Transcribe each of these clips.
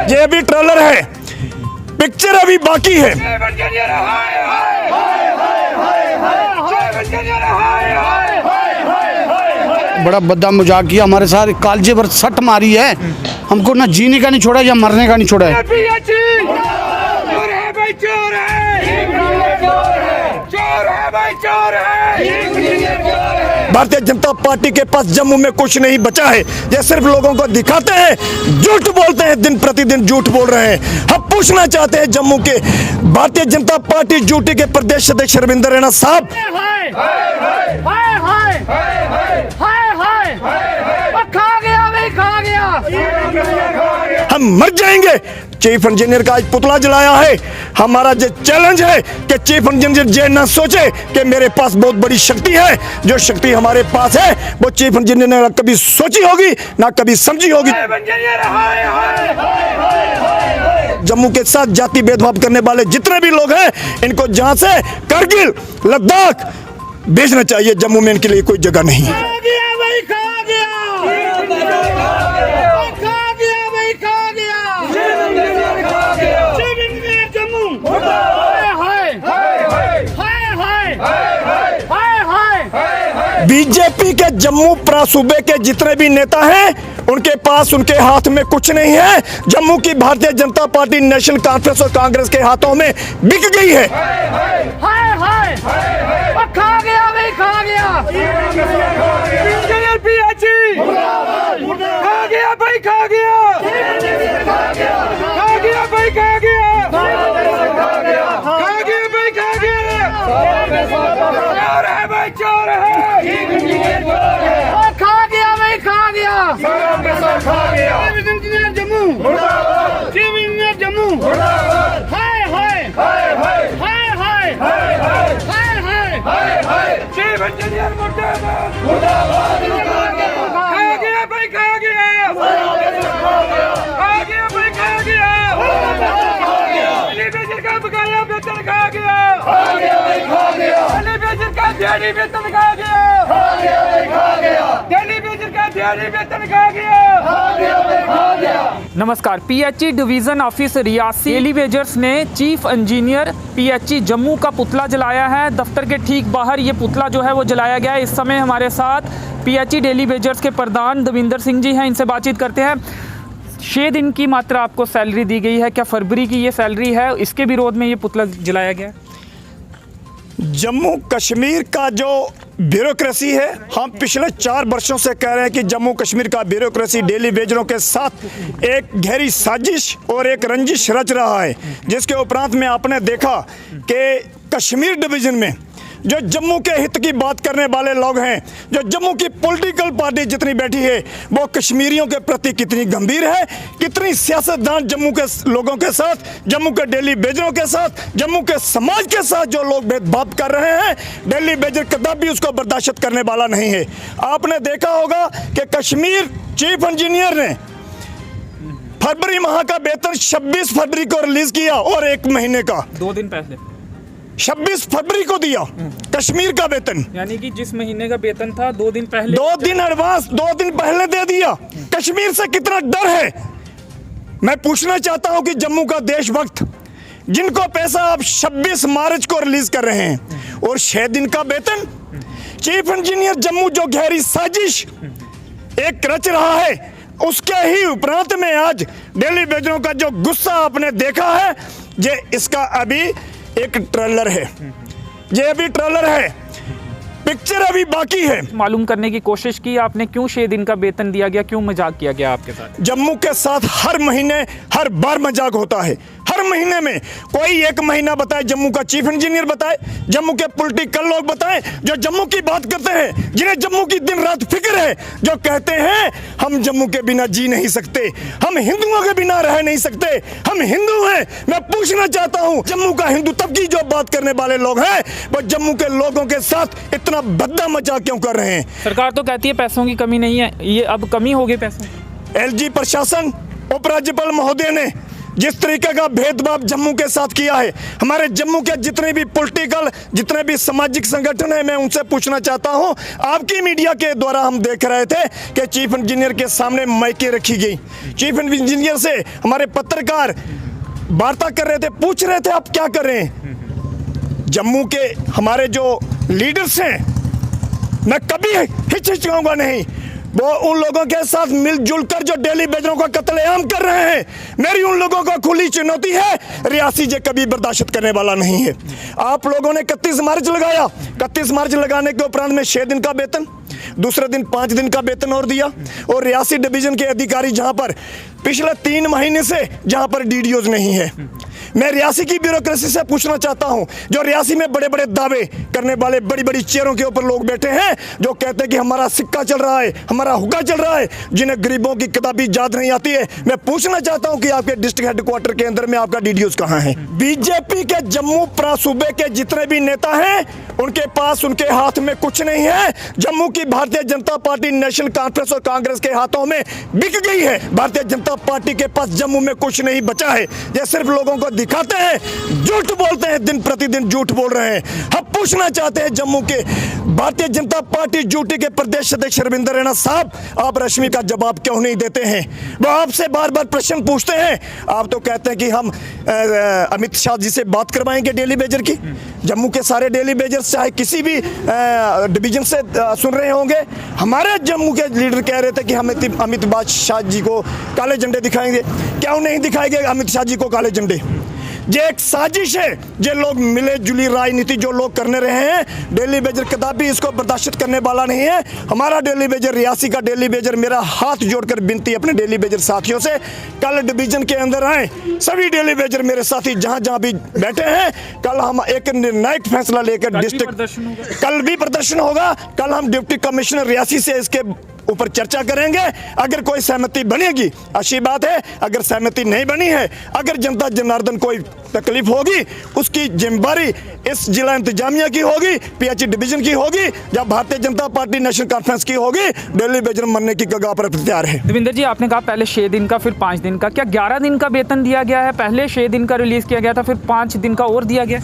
ये अभी ट्रेलर है, पिक्चर अभी बाकी है। बड़ा बद्दा मजाक किया हमारे साथ, कालजे पर सट मारी है, हमको ना जीने का नहीं छोड़ा या मरने का नहीं छोड़ा है। भारतीय जनता पार्टी के पास जम्मू में कुछ नहीं बचा है। ये सिर्फ लोगों को दिखाते हैं, झूठ बोलते हैं, दिन प्रतिदिन झूठ बोल रहे हैं। हम पूछना चाहते हैं जम्मू के भारतीय जनता पार्टी यूटी के प्रदेश अध्यक्ष रविंद्र रैना साहब, हम मर जाएंगे। चीफ इंजीनियर का आज पुतला जलाया है। हमारा जो चैलेंज है कि चीफ इंजीनियर ये ना सोचे कि मेरे पास बहुत बड़ी शक्ति है। जो शक्ति हमारे पास है वो चीफ इंजीनियर ने कभी सोची होगी ना कभी समझी होगी। जम्मू के साथ जाति भेदभाव करने वाले जितने भी लोग हैं, इनको जहां से कारगिल लद्दाख भेजना चाहिए। जम्मू में इनके लिए कोई जगह नहीं है। बीजेपी के जम्मू प्रासूबे के जितने भी नेता हैं, उनके पास उनके हाथ में कुछ नहीं है। जम्मू की Bharatiya Janata party national conference और कांग्रेस के हाथों में बिक गई है। खा गया भाई, खा गया, खा गया भाई, खा गया, खा गया भाई, खा गया, चोर है भाई, चोर है, खा गया भाई, खा गया, जम्मू, जम्मू, हाय हाय हाय हाय हाय हाय हाय हाय हाय, चीफ इंजीनियर मुर्दाबाद, खा गया भाई, खा गया, खा गया भाई, खा गया, टेलीविजन का बकाया वेतन खा गया, टेलीविजन का दिहाड़ी वेतन खा गया, टेलीविजन का दिहाड़ी वेतन खा गया। नमस्कार। पीएचई डिवीजन ऑफिस रियासी एलिवेजर्स ने चीफ इंजीनियर पीएचई जम्मू का पुतला जलाया है। दफ्तर के ठीक बाहर ये पुतला जो है वो जलाया गया है। इस समय हमारे साथ पीएचई एलिवेजर्स के प्रधान दविंदर सिंह जी हैं, इनसे बातचीत करते हैं। 6 दिन की मात्र आपको सैलरी दी गई है, क्या फरवरी की ये सैलरी है? इसके विरोध में ये पुतला जलाया गया है। जम्मू कश्मीर का जो ब्यूरोक्रेसी है, हम पिछले 4 वर्षों से कह रहे हैं कि जम्मू कश्मीर का ब्यूरोक्रेसी डेली वेजरों के साथ एक गहरी साजिश और एक रंजिश रच रहा है, जिसके उपरांत में आपने देखा कि कश्मीर डिवीजन में जो जम्मू के हित की बात करने वाले लोग हैं, जो जम्मू की पॉलिटिकल पार्टी जितनी बैठी है, वो कश्मीरियों के प्रति कितनी गंभीर है, कितनी सियासतदान जम्मू के लोगों के साथ, जम्मू के डेली बेजरों के साथ, जम्मू के समाज के साथ जो लोग भेदभाव कर रहे हैं, डेली बेजर कदापि उसको बर्दाश्त करने वाला नहीं है। आपने देखा होगा कि कश्मीर चीफ इंजीनियर ने फरवरी माह का वेतन 26 फरवरी को रिलीज किया और 1 महीने का 2 दिन पहले 26 फरवरी को दिया कश्मीर का वेतन, यानी कि जिस महीने का वेतन था 2 दिन पहले, 2 दिन एडवांस 2 दिन पहले दे दिया। कश्मीर से कितना डर है। मैं पूछना चाहता हूं कि जम्मू का देशभक्त जिनको पैसा आप 26 मार्च को रिलीज कर रहे हैं और 6 दिन का वेतन, चीफ इंजीनियर जम्मू जो गहरी साजिश एक रच रहा है, उसके ही उपरांत में आज डेली बेजरों का जो गुस्सा आपने देखा है, ये इसका अभी एक ट्रेलर है। ये अभी ट्रेलर है, पिक्चर अभी बाकी है। मालूम करने की कोशिश की आपने, क्यों 6 दिन का वेतन दिया गया, क्यों मजाक किया गया आपके साथ? जम्मू के साथ हर महीने हर बार मजाक होता है। हर महीने में कोई 1 महीना बताए, जम्मू का चीफ इंजीनियर बताए, जम्मू के पॉलिटिकल लोग बताएं जो जम्मू की बात करते हैं, जिन्हें जम्मू की दिन रात फिक्र है, जो कहते हैं हम जम्मू के बिना जी नहीं सकते, हम हिंदुओं के बिना रह नहीं सकते, हम हिंदू हैं। मैं पूछना चाहता हूं, जम्मू का हिंदू तबकी जो बात करने वाले लोग हैं, वो जम्मू के लोगों के साथ इतना भद्दा मजाक क्यों कर रहे हैं? सरकार तो कहती है पैसों की कमी नहीं है, ये अब कमी हो गई पैसों? एलजी प्रशासन, उपराज्यपाल महोदय ने जिस तरीके का भेदभाव जम्मू के साथ किया है, हमारे जम्मू के जितने भी पॉलिटिकल, जितने भी सामाजिक संगठन है, मैं उनसे पूछना चाहता हूं, आपकी मीडिया के द्वारा हम देख रहे थे कि चीफ इंजीनियर के सामने माइकें रखी गई। चीफ इंजीनियर से हमारे पत्रकार वार्ता कर रहे थे, पूछ रहे थे आप क्या कर रहे हैं। जम्मू के हमारे जो लीडर्स हैं, मैं कभी हिचकिचाऊंगा नहीं, वो उन लोगों के साथ मिलजुल कर जो डेली बेजरों का कत्लेआम कर रहे हैं, मेरी उन लोगों को खुली चुनौती है, रियासी जे कभी बर्दाश्त करने वाला नहीं है। आप लोगों ने 31 मार्च लगाया, 31 मार्च लगाने के उपरांत में 6 दिन का वेतन, दूसरे दिन 5 दिन का वेतन और दिया। और रियासी डिवीजन के अधिकारी जहां पर पिछले 3 महीने से जहां पर डीडीओज नहीं है, मैं रियासी की ब्यूरोक्रेसी से पूछना चाहता हूं, जो रियासी में बड़े बड़े दावे करने वाले बड़ी बड़ी चेयरों के ऊपर लोग बैठे हैं, जो कहते हैं कि हमारा सिक्का चल रहा है, हमारा हुक्का चल रहा है, जिन्हें गरीबों की किताबी याद नहीं आती है, मैं पूछना चाहता हूं कि आपके डिस्ट्रिक्ट हेडक्वार्टर के अंदर में आपका डीडीओज कहां है। बीजेपी के जम्मू सूबे के जितने भी नेता हैं, उनके पास उनके हाथ में कुछ नहीं है। जम्मू की Bharatiya Janata party national conference और कांग्रेस के हाथों में बिक गई है। भारतीय जनता पार्टी के पास जम्मू में कुछ नहीं बचा है। ये सिर्फ लोगों को दिखाते हैं, झूठ बोलते हैं, दिन प्रतिदिन झूठ बोल रहे हैं। हम पूछना चाहते हैं जम्मू के भारतीय जनता पार्टी यूटी के प्रदेश अध्यक्ष रविंद्र रैना साहब, आप रश्मि का जवाब क्यों नहीं देते हैं? वो आपसे बार बार प्रश्न पूछते हैं, आप तो कहते हैं कि हम अमित शाह जी से बात करवाएंगे डेली बेजर की। जम्मू के सारे डेली बेजर चाहे किसी भी डिवीजन से सुन रहे होंगे, हमारे जम्मू के लीडर कह रहे थे कि हम अमित शाह जी को काले झंडे दिखाएंगे। क्यों नहीं दिखाएंगे अमित शाह जी को काले झंडे? ये एक साजिश है। ये लोग मिले जुली राजनीति जो लोग करने रहे हैं, डेली बेजर कदापि इसको बर्दाश्त करने वाला नहीं है। हमारा डेली बेजर, रियासी का डेली बेजर, मेरा हाथ जोड़कर विनती अपने डेली बेजर साथियों से, कल डिवीजन के अंदर आए सभी डेली बेजर मेरे साथी जहां जहां भी बैठे हैं। कल हम एक निर्णायक फैसला लेकर डिस्ट्रिक्ट, कल भी प्रदर्शन होगा। कल हम डिप्टी कमिश्नर रियासी से इसके ऊपर चर्चा करेंगे। अगर कोई सहमति बनेगी अच्छी बात है, अगर सहमति नहीं बनी है, अगर जनता जनार्दन कोई तकलीफ होगी, उसकी जिम्मेदारी इस जिला इंतजामिया की होगी, पीएचई डिवीजन की होगी, या Bharatiya Janata party national conference की होगी। डेली बेजर मरने की कगार पर तैयार है। देवेंद्र जी, आपने कहा पहले 6 दिन का, फिर 5 दिन का, क्या 11 दिन का वेतन दिया गया है? पहले 6 दिन का रिलीज किया गया था, फिर 5 दिन का और दिया गया।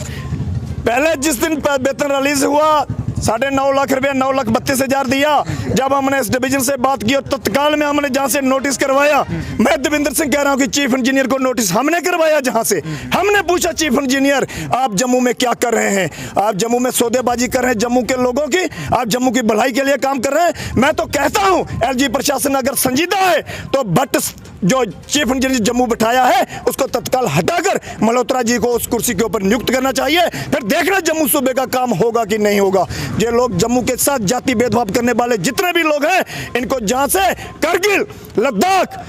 पहले जिस दिन वेतन रिलीज हुआ 9.5 लाख रुपया, 9,32,000 दिया। जब हमने इस डिवीजन से बात की, तत्काल में हमने जहां से नोटिस करवाया, मैं देवेंद्र सिंह कह रहा हूं कि चीफ इंजीनियर को नोटिस हमने करवाया। जहां से हमने पूछा, चीफ इंजीनियर आप जम्मू में क्या कर रहे हैं? आप जम्मू में सौदेबाजी कर रहे हैं जम्मू के लोगों की, आप जम्मू की भलाई के लिए काम कर रहे हैं। मैं तो कहता हूं एलजी प्रशासन अगर संजीदा है तो भट्ट जो चीफ इंजीनियर जम्मू बिठाया है उसको तत्काल हटाकर मल्होत्रा जी को उस कुर्सी के ऊपर नियुक्त करना चाहिए। फिर देखना जम्मू सूबे का काम होगा कि नहीं होगा। ये लोग जम्मू के साथ जाति भेदभाव करने वाले जितने भी लोग हैं, इनको जहां से करगिल, लद्दाख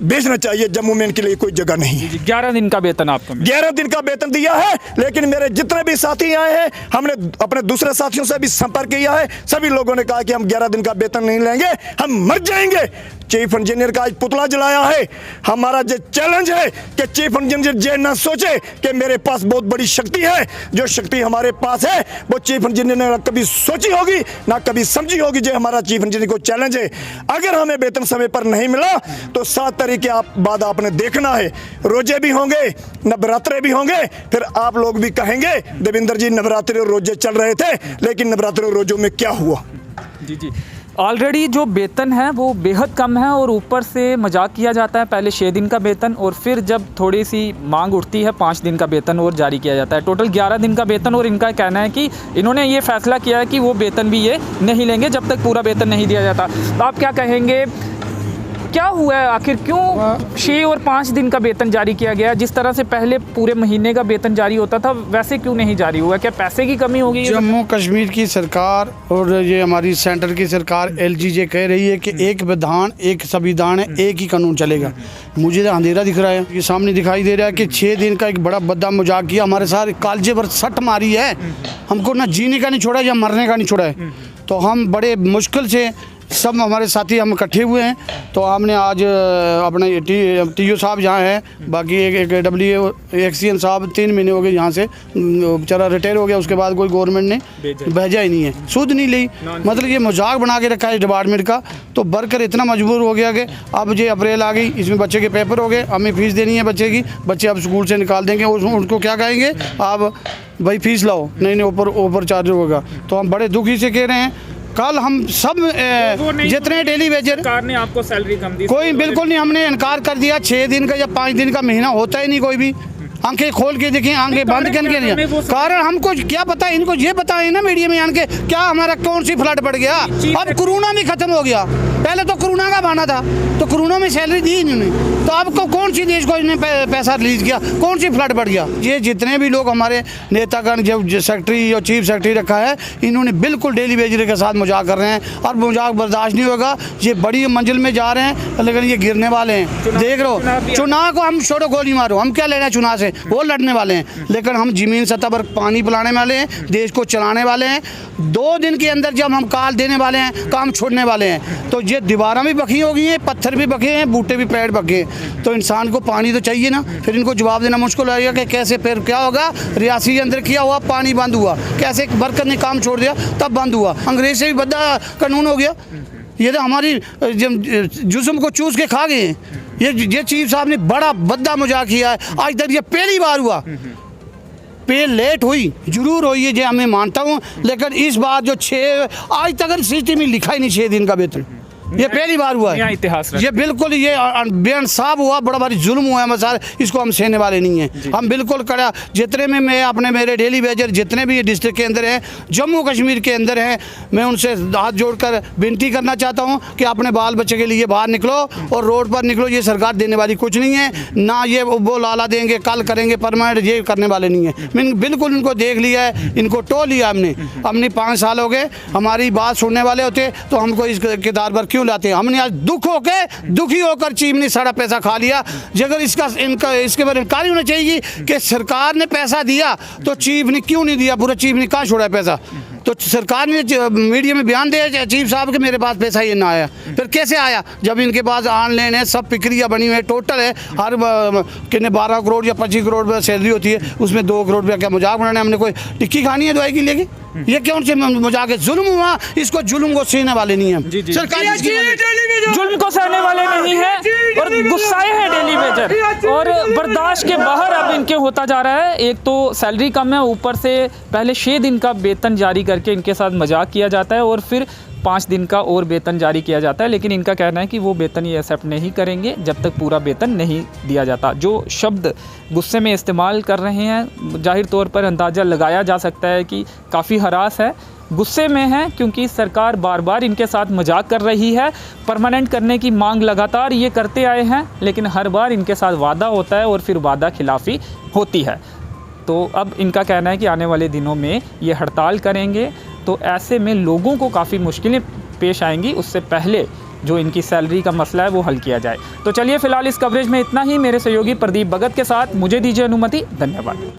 भेजना चाहिए। जम्मू में इनके लिए कोई जगह नहीं है। 11 दिन का वेतन आपको 11 दिन का वेतन दिया है, लेकिन मेरे जितने भी साथी आए हैं, हमने अपने दूसरे साथियों से भी संपर्क किया है, सभी लोगों ने कहा कि हम 11 दिन का वेतन नहीं लेंगे, हम मर जाएंगे। चीफ इंजीनियर का आज पुतला जलाया है। हमारा जो चैलेंज है कि चीफ इंजीनियर ये ना सोचे कि मेरे पास बहुत बड़ी शक्ति है। जो शक्ति हमारे पास है वो चीफ इंजीनियर ने कभी सोची होगी ना कभी समझी होगी। जो हमारा चीफ इंजीनियर को चैलेंज है, अगर हमें वेतन समय पर नहीं मिला तो 7 तारीख के बाद आपने देखना है, रोजे भी होंगे, नवरात्रे भी होंगे। फिर आप लोग भी कहेंगे देवेंद्र जी नवरात्रे और रोजे चल रहे थे, लेकिन नवरात्रे और रोजों में क्या हुआ? जी ऑलरेडी जो वेतन है वो बेहद कम है, और ऊपर से मजाक किया जाता है। पहले 6 दिन का वेतन, और फिर जब थोड़ी सी मांग उठती है 5 दिन का वेतन और जारी किया जाता है। टोटल 11 दिन का वेतन, और इनका कहना है कि इन्होंने ये फैसला किया है कि वो वेतन भी ये नहीं लेंगे जब तक पूरा वेतन नहीं दिया जाता। तो आप क्या कहेंगे, क्या हुआ है आखिर? क्यों 6 और 5 दिन का वेतन जारी किया गया? जिस तरह से पहले पूरे महीने का वेतन जारी होता था, वैसे क्यों नहीं जारी हुआ? क्या पैसे की कमी होगी? जम्मू कश्मीर की सरकार और ये हमारी सेंटर की सरकार एलजीजे कह रही है कि एक विधान, एक संविधान है, एक ही कानून चलेगा। मुझे तो अंधेरा दिख रहा है, ये सामने दिखाई दे रहा है कि 6 दिन का एक बड़ा बद्दा मजाक किया, हमारे सारे कालजे पर सट मारी है। हमको ना जीने का नहीं छोड़ा या मरने का नहीं छोड़ा है। तो हम बड़े मुश्किल से सब हमारे साथी हम इकट्ठे हुए हैं। तो हमने आज अपने TO साहब यहाँ हैं, बाकी एक WXCN साहब 3 महीने हो गए यहाँ से, बेचारा रिटायर हो गया, उसके बाद कोई गवर्नमेंट ने भेजा ही नहीं है, सूद नहीं ली। मतलब ये मजाक बना के रखा है डिपार्टमेंट का। तो वर्कर इतना मजबूर हो गया कि अब ये अप्रैल आ गई, इसमें बच्चे के पेपर हो गए, हमें फ़ीस देनी है बच्चे की, बच्चे अब स्कूल से निकाल देंगे, उनको क्या कहेंगे, आप भाई फीस लाओ, नहीं ऊपर चार्ज होगा। तो हम बड़े दुखी से कह रहे हैं, कल हम सब जितने डेली वेजर, सरकार ने आपको सैलरी कम दी? कोई बिल्कुल नहीं, हमने इनकार कर दिया। 6 दिन का या 5 दिन का महीना होता ही नहीं, कोई भी आंखें खोल के देखें, आंखें बंद करके नहीं। कारण हमको क्या पता, इनको ये पता है ना मीडिया में आन के, क्या हमारा कौन सी फ्लड पड़ गया। अब कोरोना भी खत्म हो गया, पहले तो कोरोना का बहाना था, तो कोरोना में सैलरी दी इन्होंने, तो आपको कौन सी देश को इन्होंने पैसा रिलीज किया, कौन सी फ्लड पड़ गया। ये जितने भी लोग हमारे नेतागण, जो सेक्रेटरी और चीफ सेक्रेटरी रखा है, इन्होंने बिल्कुल डेली वेजर के साथ मजाक कर रहे हैं, और मजाक बर्दाश्त नहीं होगा। ये बड़ी मंजिल में जा रहे हैं, लेकिन ये गिरने वाले हैं। देख लो, चुनाव को हम छोड़ो, गोली मारो, हम क्या लेना है चुनाव से, वो लड़ने वाले हैं, लेकिन हम जमीन सतह पर पानी पिलाने वाले हैं, देश को चलाने वाले हैं। 2 दिन के अंदर जब हम काल देने वाले हैं, काम छोड़ने वाले हैं। तो ये दीवारें भी बखी हो गई हैं, पत्थर भी बखे हैं, बूटे भी पेड़ बखे हैं। तो इंसान को पानी तो चाहिए ना, फिर इनको जवाब देना मुश्किल हो जाएगा कि कैसे, फिर क्या होगा। रियासी के अंदर किया हुआ पानी बंद हुआ, कैसे वर्कर ने काम छोड़ दिया तब बंद हुआ। अंग्रेज से भी बड़ा कानून हो गया, ये तो हमारी जुस्म को चूस के खा गए हैं। ये चीफ साहब ने बड़ा भद्दा मजाक किया है, आज तक ये पहली बार हुआ। पे लेट हुई जरूर हुई है, जो मैं मानता हूँ, लेकिन इस बार जो 6 आज तक सिस्टम में लिखा ही नहीं 6 दिन का वेतन, ये पहली बार हुआ है। इतिहास ये बिल्कुल ये बेइंसाफ हुआ, बड़ा भारी जुल्म हुआ है मसाल, इसको हम सहने वाले नहीं हैं। हम बिल्कुल कड़ा, जितने में मैं अपने मेरे डेली वेजर जितने भी डिस्ट्रिक्ट के अंदर हैं, जम्मू कश्मीर के अंदर हैं, मैं उनसे हाथ जोड़कर विनती करना चाहता हूं कि अपने बाल बच्चे के लिए बाहर निकलो और रोड पर निकलो। ये सरकार देने वाली कुछ नहीं है, ना ये वो लाला देंगे, कल करेंगे परमानेंट, ये करने वाले नहीं है। मैंने बिल्कुल इनको देख लिया है, इनको टो लिया हमने 5 साल हो गए। हमारी बात सुनने वाले होते तो हमको इस किरदार पर क्यों लाते हैं। हमने आज दुखी होकर चीफ ने सारा पैसा खा लिया। अगर इसके बारे में इनकार होना चाहिए कि सरकार ने पैसा दिया तो चीफ ने क्यों नहीं दिया, पूरा चीफ ने कहाँ छोड़ा है पैसा। तो सरकार ने मीडिया में बयान दिया चीफ साहब के मेरे पास पैसा ये ना आया, फिर कैसे आया जब इनके पास ऑनलाइन है, सब प्रक्रिया बनी हुई है, टोटल है, हर कितने 12 करोड़ या 25 करोड़ सैलरी होती है, उसमें 2 करोड़ रुपया क्या मजाक बनाना है। हमने कोई टिक्की खानी है दवाई की लेके, ये कौन से मजाक है। जुल्म हुआ, इसको जुल्म को सहने वाले नहीं है सरकार, जुल्म को सहने वाले नहीं है और गुस्साए हैं डेली वेजर, और बर्दाश्त के बाहर अब इनके होता जा रहा है। एक तो सैलरी कम है, ऊपर से पहले 6 दिन का वेतन जारी करके इनके साथ मजाक किया जाता है, और फिर 5 दिन का और वेतन जारी किया जाता है। लेकिन इनका कहना है कि वो वेतन ये एक्सेप्ट नहीं करेंगे जब तक पूरा वेतन नहीं दिया जाता। जो शब्द गुस्से में इस्तेमाल कर रहे हैं, जाहिर तौर पर अंदाज़ा लगाया जा सकता है कि काफ़ी हरास है, गुस्से में है, क्योंकि सरकार बार बार इनके साथ मजाक कर रही है। परमानेंट करने की मांग लगातार ये करते आए हैं, लेकिन हर बार इनके साथ वादा होता है और फिर वादा खिलाफ़ी होती है। तो अब इनका कहना है कि आने वाले दिनों में ये हड़ताल करेंगे, तो ऐसे में लोगों को काफ़ी मुश्किलें पेश आएंगी। उससे पहले जो इनकी सैलरी का मसला है वो हल किया जाए। तो चलिए फ़िलहाल इस कवरेज में इतना ही। मेरे सहयोगी प्रदीप भगत के साथ मुझे दीजिए अनुमति। धन्यवाद।